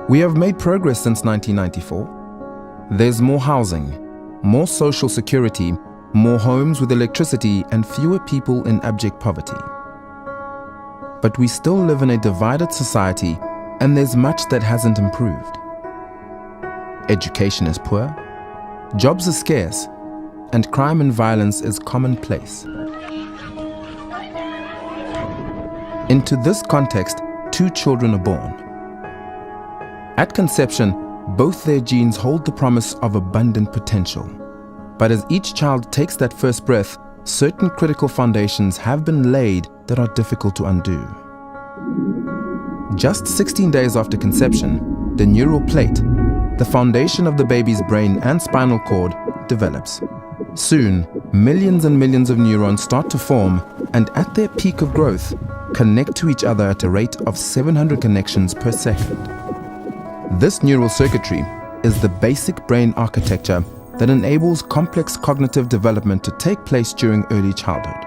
We have made progress since 1994. There's more housing, more social security, more homes with electricity, and fewer people in abject poverty. But we still live in a divided society, and there's much that hasn't improved. Education is poor, jobs are scarce, and crime and violence is commonplace. Into this context, 2 children are born. At conception, both their genes hold the promise of abundant potential. But as each child takes that first breath, certain critical foundations have been laid that are difficult to undo. Just 16 days after conception, the neural plate, the foundation of the baby's brain and spinal cord, develops. Soon, millions and millions of neurons start to form and at their peak of growth, connect to each other at a rate of 700 connections per second. This neural circuitry is the basic brain architecture that enables complex cognitive development to take place during early childhood.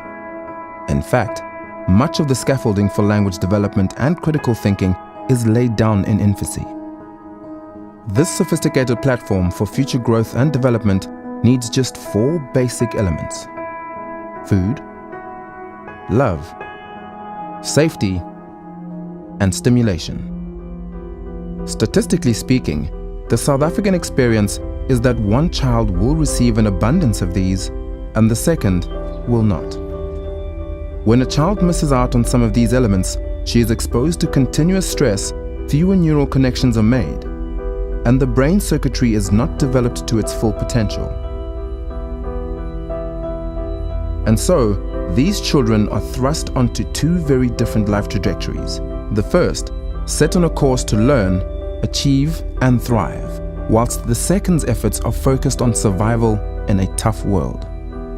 In fact, much of the scaffolding for language development and critical thinking is laid down in infancy. This sophisticated platform for future growth and development needs just 4 basic elements: food, love, safety, and stimulation. Statistically speaking, the South African experience is that one child will receive an abundance of these and the second will not. When a child misses out on some of these elements, she is exposed to continuous stress, fewer neural connections are made, and the brain circuitry is not developed to its full potential. And so, these children are thrust onto 2 very different life trajectories. The first, set on a course to learn, achieve, and thrive, whilst the second's efforts are focused on survival in a tough world.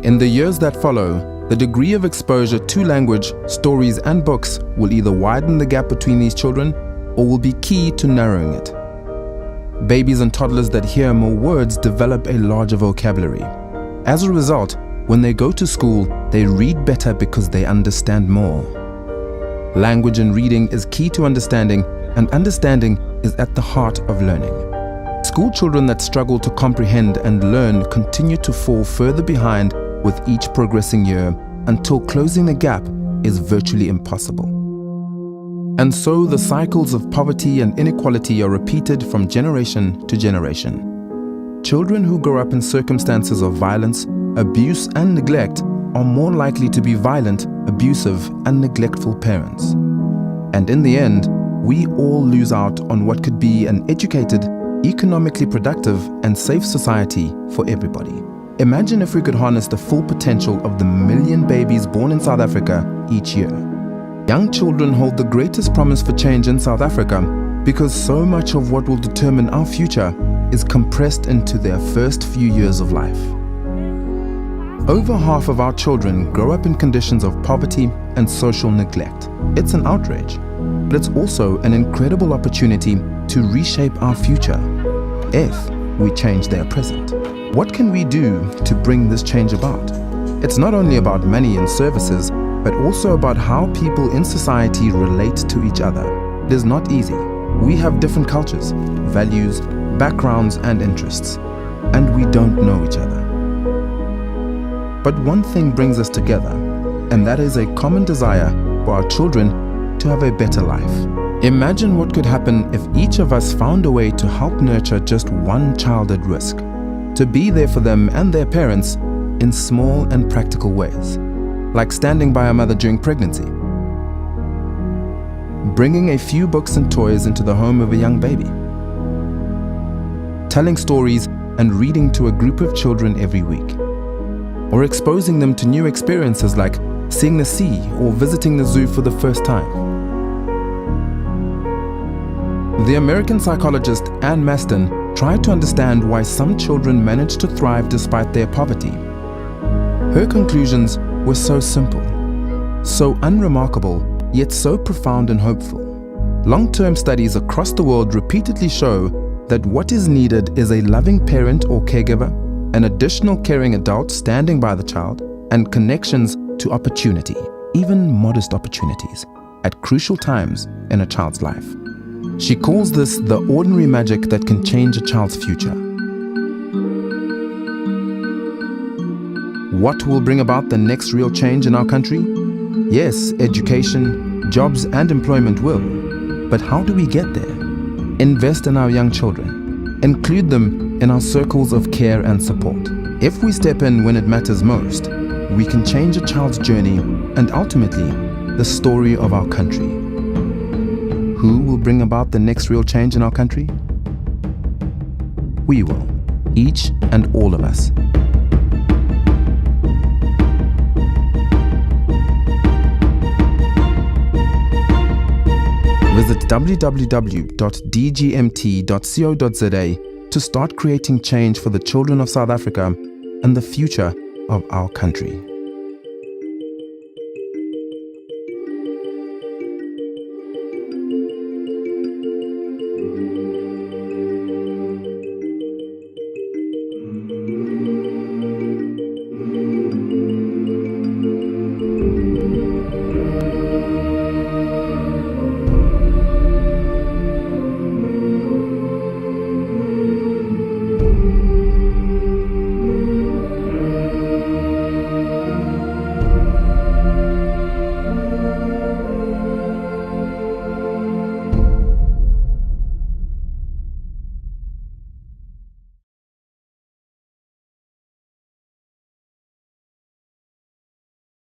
In the years that follow, the degree of exposure to language, stories, and books will either widen the gap between these children or will be key to narrowing it. Babies and toddlers that hear more words develop a larger vocabulary. As a result, when they go to school, they read better because they understand more. Language and reading is key to understanding, and understanding is at the heart of learning. School children that struggle to comprehend and learn continue to fall further behind with each progressing year until closing the gap is virtually impossible. And so the cycles of poverty and inequality are repeated from generation to generation. Children who grow up in circumstances of violence, abuse, and neglect are more likely to be violent, abusive, and neglectful parents. And in the end, we all lose out on what could be an educated, economically productive, and safe society for everybody. Imagine if we could harness the full potential of the 1 million babies born in South Africa each year. Young children hold the greatest promise for change in South Africa because so much of what will determine our future is compressed into their first few years of life. Over half of our children grow up in conditions of poverty and social neglect. It's an outrage, but it's also an incredible opportunity to reshape our future if we change their present. What can we do to bring this change about? It's not only about money and services, but also about how people in society relate to each other. It is not easy. We have different cultures, values, backgrounds, and interests, and we don't know each other. But one thing brings us together, and that is a common desire for our children to have a better life. Imagine what could happen if each of us found a way to help nurture just one child at risk, to be there for them and their parents in small and practical ways, like standing by a mother during pregnancy, bringing a few books and toys into the home of a young baby, telling stories and reading to a group of children every week, or exposing them to new experiences like seeing the sea or visiting the zoo for the first time. The American psychologist Anne Maston tried to understand why some children manage to thrive despite their poverty. Her conclusions were so simple, so unremarkable, yet so profound and hopeful. Long-term studies across the world repeatedly show that what is needed is a loving parent or caregiver, an additional caring adult standing by the child, and connections to opportunity, even modest opportunities, at crucial times in a child's life. She calls this the ordinary magic that can change a child's future. What will bring about the next real change in our country? Yes, education, jobs and employment will. But how do we get there? Invest in our young children. Include them in our circles of care and support. If we step in when it matters most, we can change a child's journey and ultimately the story of our country. Who will bring about the next real change in our country? We will, each and all of us. Visit www.dgmt.co.za to start creating change for the children of South Africa and the future of our country.